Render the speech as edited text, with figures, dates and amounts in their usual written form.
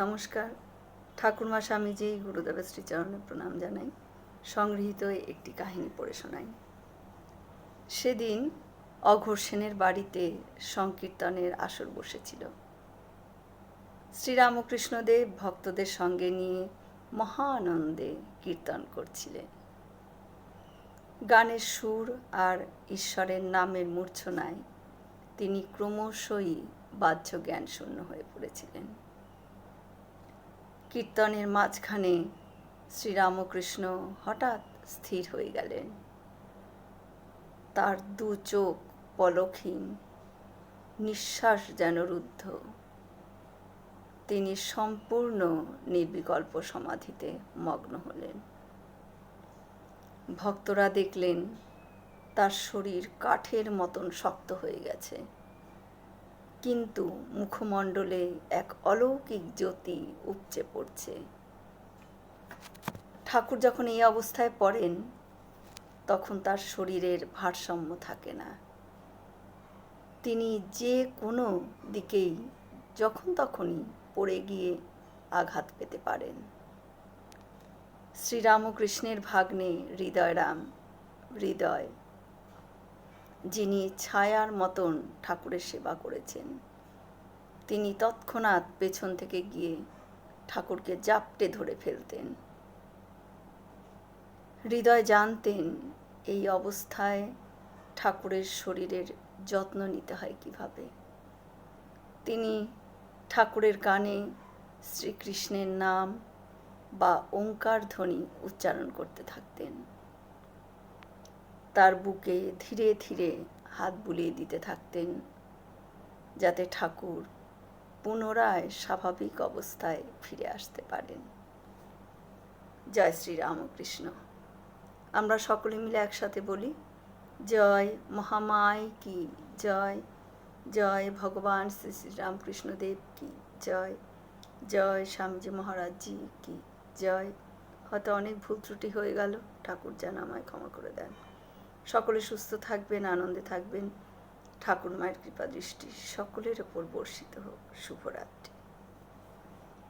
নমস্কার। ঠাকুরমা স্বামীজি গুরুদেবের শ্রীচরণে প্রণাম জানাই। সংগৃহীত একটি কাহিনী পড়ে শোনাই। সেদিন অঘোর সেনের বাড়িতে সংকীর্তনের আসর বসেছিল। শ্রীরামকৃষ্ণদেব ভক্তদের সঙ্গে নিয়ে মহা আনন্দে কীর্তন করছিলেন। গানের সুর আর ঈশ্বরের নামের মূর্ছনায় তিনি ক্রমশই বাহ্য জ্ঞান শূন্য হয়ে পড়েছিলেন। কীর্তনের মাঝখানে শ্রীরামকৃষ্ণ হঠাৎ স্থির হয়ে গেলেন। তার দু চোখ পলকহীন, নিঃশ্বাস যেন রুদ্ধ। তিনি সম্পূর্ণ নির্বিকল্প সমাধিতে মগ্ন হলেন। ভক্তরা দেখলেন তার শরীর কাঠের মতন শক্ত হয়ে গেছে, কিন্তু মুখমণ্ডলে এক অলৌকিক জ্যোতি উপচে পড়ছে। ঠাকুর যখন এই অবস্থায় পড়েন, তখন তার শরীরের ভারসাম্য থাকে না। তিনি যে কোনো দিকেই যখন তখনই পড়ে গিয়ে আঘাত পেতে পারেন। শ্রীরামকৃষ্ণের ভাগ্নে হৃদয়, যিনি ছায়ার মতন ঠাকুরের সেবা করেছেন, তিনি তৎক্ষণাৎ পেছন থেকে গিয়ে ঠাকুরকে জাপটে ধরে ফেলতেন। হৃদয় জানতেন এই অবস্থায় ঠাকুরের শরীরের যত্ন নিতে হয় কিভাবে। তিনি ঠাকুরের কানে শ্রীকৃষ্ণের নাম বা ওঙ্কার ধ্বনি উচ্চারণ করতে থাকতেন। তার বুকে ধীরে ধীরে হাত বুলিয়ে দিতে থাকতেন, যাতে ঠাকুর পুনরায় স্বাভাবিক অবস্থায় ফিরে আসতে পারেন। জয় শ্রী রামকৃষ্ণ। আমরা সকলে মিলে একসাথে বলি, জয় মহামায় কি জয়, জয় ভগবান শ্রী শ্রী রামকৃষ্ণদেব কি জয়, জয় স্বামীজি মহারাজজি কি জয়। হয়তো অনেক ভুল ত্রুটি হয়ে গেল, ঠাকুর যেন আমায় ক্ষমা করে দেন। সকলে সুস্থ থাকবেন, আনন্দে থাকবেন। ঠাকুর মায়ের কৃপা দৃষ্টি সকলের ওপর বর্ষিত হোক। শুভরাত্রি।